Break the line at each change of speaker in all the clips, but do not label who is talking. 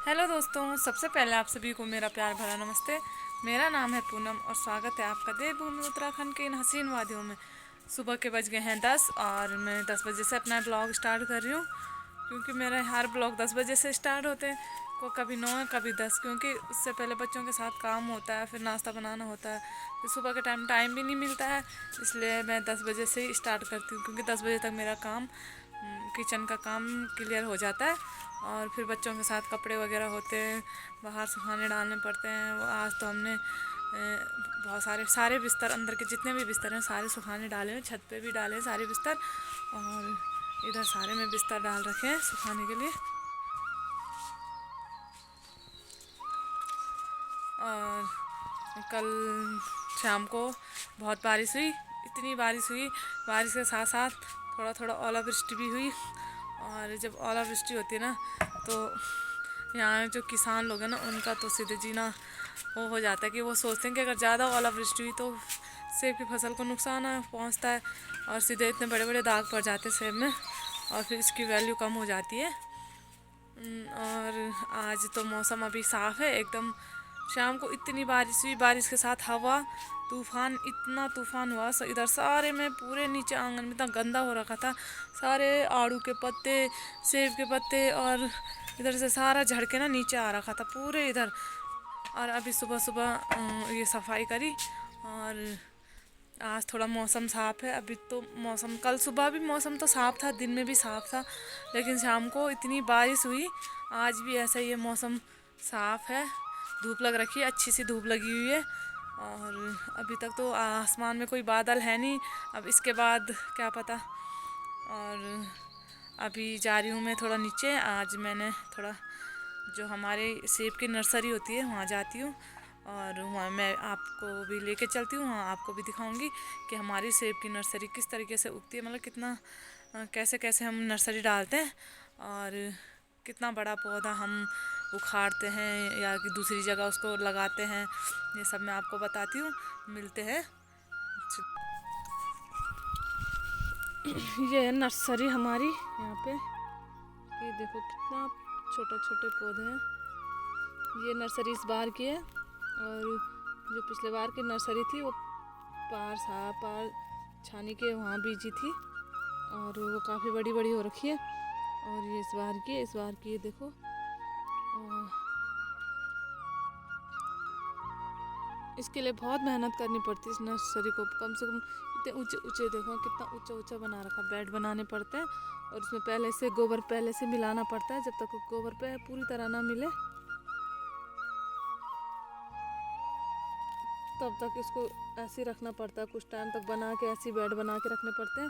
Hello दोस्तों, सबसे पहले आप सभी को मेरा प्यार भरा नमस्ते। मेरा नाम है पूनम और स्वागत है आपका देवभूमि उत्तराखंड के इन हसीन वादियों में। सुबह के बज गए हैं 10 और मैं 10 बजे से अपना ब्लॉग स्टार्ट कर रही हूँ, क्योंकि मेरे हर ब्लॉग 10 बजे से स्टार्ट होते हैं। को कभी 9 कभी 10, क्योंकि उससे पहले बच्चों के साथ काम होता है, फिर नाश्ता बनाना होता है, फिर सुबह के टाइम भी नहीं मिलता है। इसलिए मैं 10 बजे से ही स्टार्ट करती हूँ, क्योंकि 10 बजे तक मेरा काम किचन का काम क्लियर हो जाता है। और फिर बच्चों के साथ कपड़े वगैरह होते हैं, बाहर सुखाने डालने पड़ते हैं। आज तो हमने बहुत सारे बिस्तर, अंदर के जितने भी बिस्तर हैं सारे सुखाने डाले हैं, छत पे भी डाले हैं सारे बिस्तर। और इधर सारे में बिस्तर डाल रखे हैं सुखाने के लिए। और कल शाम को बहुत बारिश हुई, इतनी बारिश हुई, बारिश के साथ साथ थोड़ा थोड़ा ओलावृष्टि भी हुई। और जब ओलावृष्टि होती है ना, तो यहाँ जो किसान लोग हैं ना, उनका तो सीधे जीना वो हो जाता है कि वो सोचते हैं कि अगर ज़्यादा ओलावृष्टि हुई तो सेब की फसल को नुकसान पहुँचता है, और सीधे इतने बड़े बड़े दाग पड़ जाते हैं सेब में, और फिर इसकी वैल्यू कम हो जाती है। और आज तो मौसम अभी साफ़ है एकदम। शाम को इतनी बारिश हुई, बारिश के साथ हवा, तूफान, इतना तूफान हुआ। इधर सारे में पूरे नीचे आंगन में इतना गंदा हो रखा था, सारे आड़ू के पत्ते, सेब के पत्ते, और इधर से सारा झड़ के ना नीचे आ रखा था पूरे इधर। और अभी सुबह सुबह ये सफाई करी, और आज थोड़ा मौसम साफ़ है। अभी तो मौसम, कल सुबह भी मौसम तो साफ़ था, दिन में भी साफ़ था, लेकिन शाम को इतनी बारिश हुई। आज भी ऐसा ही है, मौसम साफ़ है, धूप लग रखी है, अच्छी सी धूप लगी हुई है। और अभी तक तो आसमान में कोई बादल है नहीं, अब इसके बाद क्या पता। और अभी जा रही हूँ मैं थोड़ा नीचे। आज मैंने थोड़ा, जो हमारे सेब की नर्सरी होती है वहाँ जाती हूँ, और वहाँ मैं आपको भी लेके चलती हूँ, वहाँ आपको भी दिखाऊंगी कि हमारी सेब की नर्सरी किस तरीके से उगती है, मतलब कितना कैसे कैसे हम नर्सरी डालते हैं, और कितना बड़ा पौधा हम उखाड़ते हैं या कि दूसरी जगह उसको लगाते हैं। ये सब मैं आपको बताती हूँ। मिलते हैं। ये है नर्सरी हमारी यहाँ पे। ये देखो कितना छोटे छोटे पौधे हैं। ये नर्सरी इस बार की है, और जो पिछले बार की नर्सरी थी वो पार छानी के वहाँ बीजी थी, और वो काफ़ी बड़ी बड़ी हो रखी है। और ये इस बार की ये देखो। इसके लिए बहुत मेहनत करनी पड़ती है इस नर्सरी को, कम से कम इतने ऊंचे ऊंचे, देखो कितना ऊंचा ऊंचा बना रखा, बेड बनाने पड़ते हैं। और उसमें गोबर पहले से मिलाना पड़ता है, जब तक गोबर पे पूरी तरह ना मिले तब तक इसको ऐसे ही रखना पड़ता है। कुछ टाइम तक बना के ऐसे बेड बना के रखने पड़ते हैं,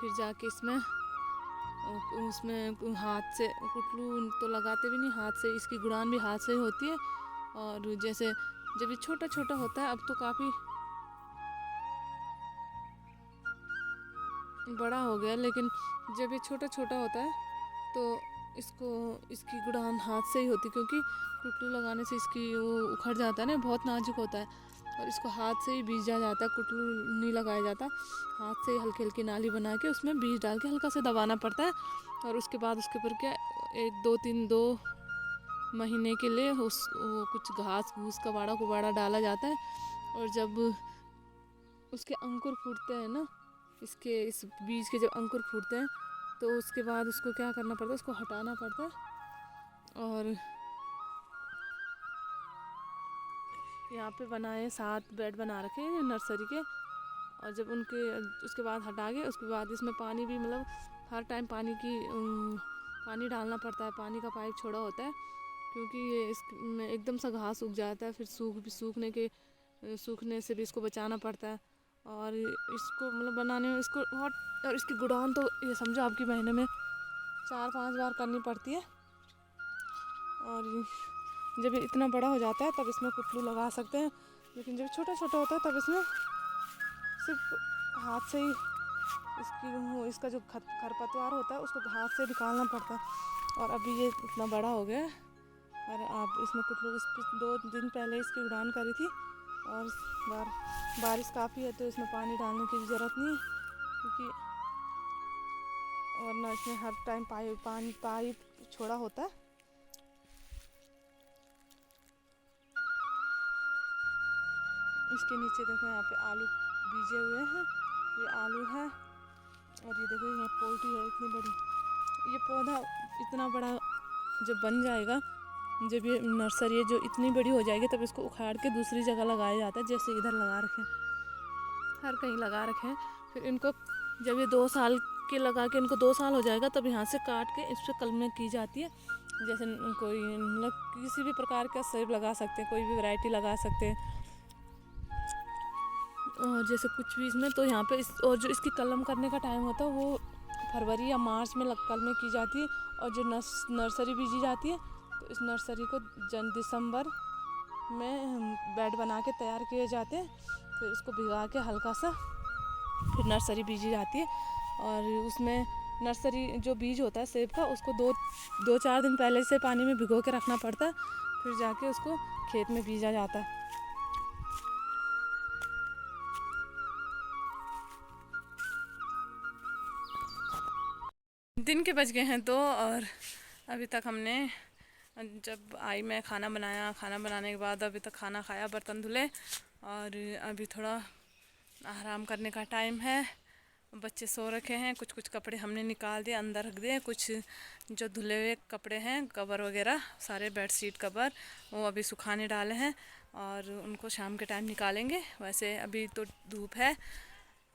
फिर जाके इसमें उसमें हाथ से कुटलू तो लगाते भी नहीं, हाथ से इसकी गुड़ान भी हाथ से ही होती है। और जैसे जब ये छोटा छोटा होता है, अब तो काफ़ी बड़ा हो गया, लेकिन जब ये छोटा छोटा होता है तो इसकी गुड़ान हाथ से ही होती, क्योंकि कुटलू लगाने से इसकी वो उखड़ जाता है ना, बहुत नाजुक होता है, और इसको हाथ से ही बीजा जाता है, कुटलू नहीं लगाया जाता। हाथ से ही हल्की हल्की नाली बना के उसमें बीज डाल के हल्का से दबाना पड़ता है। और उसके बाद उसके ऊपर क्या, एक दो महीने के लिए वो कुछ घास घूस कबाड़ा कुबाड़ा डाला जाता है। और जब उसके अंकुर फूटते हैं ना, इस बीज के जब अंकुर फूटते हैं, तो उसके बाद उसको क्या करना पड़ता है, उसको हटाना पड़ता है। और यहाँ पे बनाए 7 बेड बना रखे हैं नर्सरी के। और जब उसके बाद हटा के, उसके बाद इसमें पानी भी, मतलब हर टाइम पानी डालना पड़ता है, पानी का पाइप छोड़ा होता है, क्योंकि ये इसमें एकदम सा घास उग जाता है, फिर सूखने से भी इसको बचाना पड़ता है। और इसको मतलब बनाने में इसको बहुत, और इसकी गुड़ान तो ये समझो आपकी महीने में 4-5 बार करनी पड़ती है। और जब ये इतना बड़ा हो जाता है तब इसमें कुटलू लगा सकते हैं, लेकिन जब छोटा छोटा होता है तब इसमें सिर्फ हाथ से ही इसका जो खरपतवार होता है उसको हाथ से निकालना पड़ता है। और अभी ये इतना बड़ा हो गया है, और आप इसमें कुटलू 2 दिन पहले इसकी उड़ान करी थी। और बारिश काफ़ी है तो इसमें पानी डालने की भी ज़रूरत नहीं है, क्योंकि वरना इसमें हर टाइम पाइप छोड़ा होता है। इसके नीचे देखो यहाँ पे आलू बीजे हुए हैं, ये आलू है। और ये देखो यहाँ पोल्ट्री है इतनी बड़ी। ये पौधा इतना बड़ा जब बन जाएगा, जब ये नर्सरी है जो इतनी बड़ी हो जाएगी, तब इसको उखाड़ के दूसरी जगह लगाया जाता है। जैसे इधर लगा रखे, हर कहीं लगा रखे हैं। फिर इनको जब ये 2 साल के लगा के इनको 2 साल हो जाएगा, तब यहाँ से काट के इस पर कलमें की जाती है। जैसे कोई मतलब किसी भी प्रकार का सेब लगा सकते हैं, कोई भी वैरायटी लगा सकते हैं। और जैसे कुछ भी इसमें तो यहाँ पे और जो इसकी कलम करने का टाइम होता है वो फरवरी या मार्च में कलमें की जाती है। और जो नर्सरी बीजी जाती है, तो इस नर्सरी को दिसंबर में बेड बना के तैयार किए जाते हैं। फिर उसको भिगा के हल्का सा फिर नर्सरी बीजी जाती है। और उसमें नर्सरी जो बीज होता है सेब का, उसको 2-4 दिन पहले से पानी में भिगो के रखना पड़ता है। फिर जाके उसको खेत में बीजा जाता है। दिन के बज गए हैं 2 और अभी तक हमने, जब आई मैं खाना बनाया, खाना बनाने के बाद अभी तक खाना खाया, बर्तन धुले और अभी थोड़ा आराम करने का टाइम है। बच्चे सो रखे हैं, कुछ कुछ कपड़े हमने निकाल दिए, अंदर रख दिए। कुछ जो धुले हुए कपड़े हैं, कवर वगैरह सारे, बेडशीट कवर, वो अभी सुखाने डाले हैं और उनको शाम के टाइम निकालेंगे। वैसे अभी तो धूप है।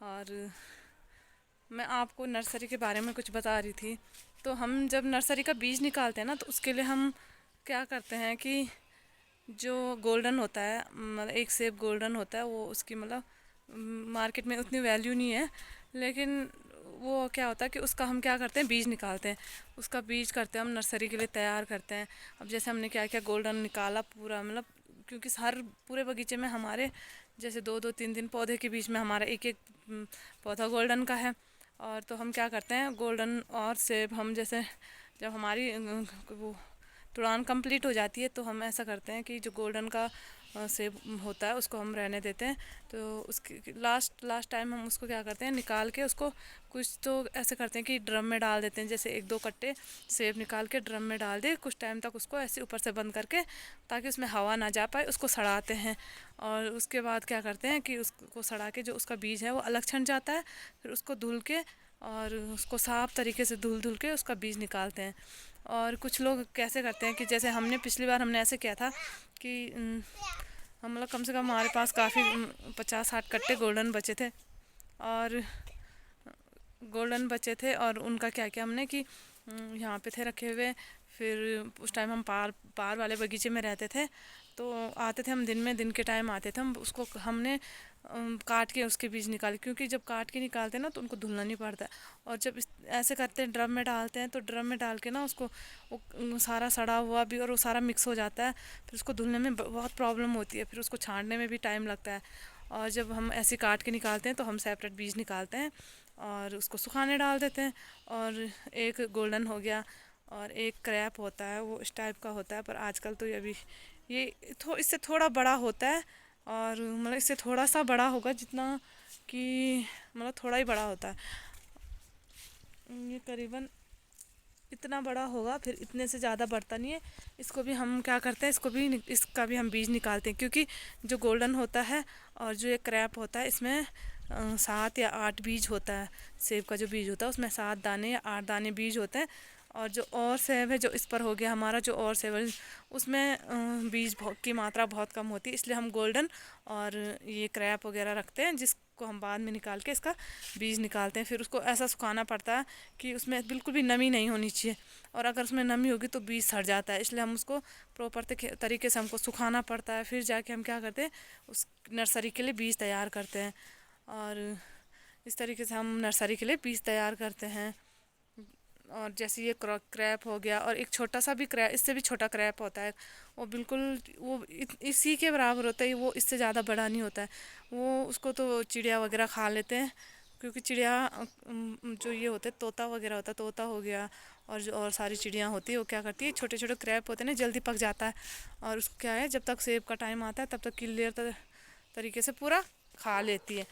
और मैं आपको नर्सरी के बारे में कुछ बता रही थी। तो हम जब नर्सरी का बीज निकालते हैं ना, तो उसके लिए हम क्या करते हैं कि जो गोल्डन होता है, मतलब एक सेब गोल्डन होता है, वो उसकी मतलब मार्केट में उतनी वैल्यू नहीं है। लेकिन वो क्या होता है कि उसका हम क्या करते हैं, बीज निकालते हैं। उसका बीज करते हैं हम नर्सरी के लिए तैयार करते हैं। अब जैसे हमने क्या किया, गोल्डन निकाला पूरा, मतलब क्योंकि हर पूरे बगीचे में हमारे जैसे 2-2, 3-3 पौधे के बीच में हमारा एक एक पौधा गोल्डन का है। और तो हम क्या करते हैं, गोल्डन और सेब हम जैसे जब हमारी वो तुड़ान कंप्लीट हो जाती है, तो हम ऐसा करते हैं कि जो गोल्डन का सेब होता है उसको हम रहने देते हैं। तो उसकी लास्ट टाइम हम उसको क्या करते हैं, निकाल के उसको कुछ तो ऐसे करते हैं कि ड्रम में डाल देते हैं। जैसे 1-2 कट्टे सेब निकाल के ड्रम में डाल दे, कुछ टाइम तक उसको ऐसे ऊपर से बंद करके, ताकि उसमें हवा ना जा पाए, उसको सड़ाते हैं। और उसके बाद क्या करते हैं कि उसको सड़ा के जो उसका बीज है वो अलग छंट जाता है। फिर उसको धुल के और उसको साफ़ तरीके से धुल के उसका बीज निकालते हैं। और कुछ लोग कैसे करते हैं कि जैसे हमने पिछली बार हमने ऐसे किया था कि हम मतलब कम से कम हमारे पास काफ़ी 50-60 कट्टे गोल्डन बचे थे। और उनका क्या किया हमने कि यहाँ पे थे रखे हुए। फिर उस टाइम हम पार वाले बगीचे में रहते थे, तो आते थे हम दिन के टाइम आते थे। हम उसको हमने काट के उसके बीज निकाले, क्योंकि जब काट के निकालते हैं ना, तो उनको धुलना नहीं पड़ता है। और जब ऐसे करते हैं, ड्रम में डालते हैं, तो ड्रम में डाल के ना उसको वो सारा सड़ा हुआ भी और वो सारा मिक्स हो जाता है। फिर उसको धुलने में बहुत प्रॉब्लम होती है, फिर उसको छानने में भी टाइम लगता है। और जब हम ऐसे काट के निकालते हैं, तो हम सेपरेट बीज निकालते हैं और उसको सुखाने डाल देते हैं। और एक गोल्डन हो गया और एक क्रैप होता है, वो इस टाइप का होता है। पर आजकल तो ये इससे थोड़ा बड़ा होता है। और मतलब इससे थोड़ा सा बड़ा होगा, जितना कि मतलब थोड़ा ही बड़ा होता है। ये करीबन इतना बड़ा होगा, फिर इतने से ज़्यादा बढ़ता नहीं है। इसको भी हम क्या करते हैं, इसका भी हम बीज निकालते हैं। क्योंकि जो गोल्डन होता है और जो ये क्रैप होता है, इसमें 7 या 8 बीज होता है। सेब का जो बीज होता है उसमें 7 दाने या 8 दाने बीज होते हैं। और जो और सेब है, जो इस पर हो गया हमारा जो और सेब है, उसमें बीज की मात्रा बहुत कम होती है। इसलिए हम गोल्डन और ये क्रैप वगैरह रखते हैं, जिसको हम बाद में निकाल के इसका बीज निकालते हैं। फिर उसको ऐसा सुखाना पड़ता है कि उसमें बिल्कुल भी नमी नहीं होनी चाहिए। और अगर उसमें नमी होगी तो बीज सड़ जाता है। इसलिए हम उसको प्रॉपर तरीके से हमको सुखाना पड़ता है। फिर जाके हम क्या करते हैं, उस नर्सरी के लिए बीज तैयार करते हैं। और इस तरीके से हम नर्सरी के लिए बीज तैयार करते हैं। और जैसे ये क्रैप हो गया, और एक छोटा सा भी क्रैप, इससे भी छोटा क्रैप होता है, वो बिल्कुल वो इसी के बराबर होता है। वो इससे ज़्यादा बड़ा नहीं होता है। वो उसको तो चिड़िया वगैरह खा लेते हैं, क्योंकि चिड़िया जो ये होते हैं, तोता वगैरह होता है, तोता हो गया और जो और सारी चिड़ियाँ होती है, वो क्या करती है, छोटे छोटे क्रैप होते हैं ना, जल्दी पक जाता है। और उसको क्या है, जब तक सेब का टाइम आता है तब तक क्लियर तरीके से पूरा खा लेती है।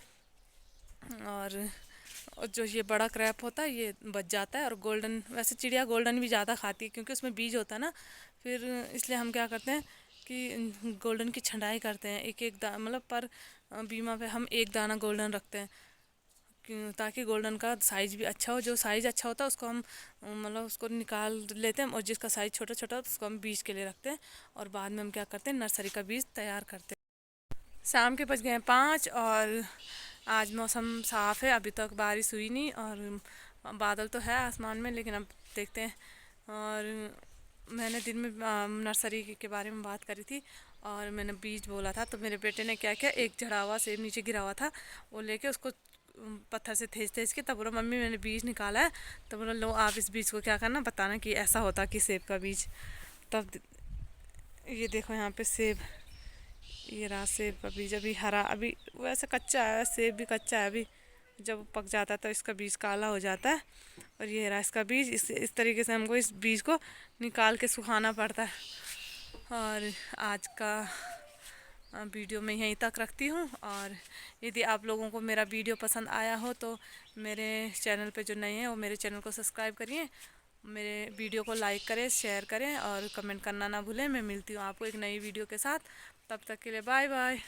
और जो ये बड़ा क्रैप होता है ये बच जाता है। और गोल्डन, वैसे चिड़िया गोल्डन भी ज़्यादा खाती है, क्योंकि उसमें बीज होता है ना। फिर इसलिए हम क्या करते हैं कि गोल्डन की छंटाई करते हैं, एक एक मतलब पर बीमा पे हम एक दाना गोल्डन रखते हैं ताकि गोल्डन का साइज़ भी अच्छा हो। जो साइज़ अच्छा होता है उसको हम मतलब उसको निकाल लेते हैं, और जिसका साइज़ छोटा छोटा होता है उसको हम बीज के लिए रखते हैं। और बाद में हम क्या करते हैं, नर्सरी का बीज तैयार करते हैं। शाम के बज गए हैं 5 और आज मौसम साफ़ है, अभी तक बारिश हुई नहीं और बादल तो है आसमान में, लेकिन अब देखते हैं। और मैंने दिन में नर्सरी के बारे में बात करी थी और मैंने बीज बोला था, तो मेरे बेटे ने क्या किया, एक झड़ा हुआ सेब नीचे गिरा हुआ था, वो लेके उसको पत्थर से थेच थेच के तब बोला मम्मी मैंने बीज निकाला है। तब बोला लो आप इस बीज को क्या करना, बताना कि ऐसा होता कि सेब का बीज। तब ये देखो यहाँ पे सेब, ये रहा सेब का बीज अभी हरा, अभी वैसे कच्चा है, सेब भी कच्चा है, अभी जब पक जाता है तो इसका बीज काला हो जाता है। और ये रहा इसका बीज, इस तरीके से हमको इस बीज को निकाल के सुखाना पड़ता है। और आज का वीडियो मैं यहीं तक रखती हूँ। और यदि आप लोगों को मेरा वीडियो पसंद आया हो तो मेरे चैनल पे जो नए हैं वो मेरे चैनल को सब्सक्राइब करिए, मेरे वीडियो को लाइक करें, शेयर करें और कमेंट करना ना भूलें। मैं मिलती हूँ आपको एक नई वीडियो के साथ, तब तक के लिए बाय बाय।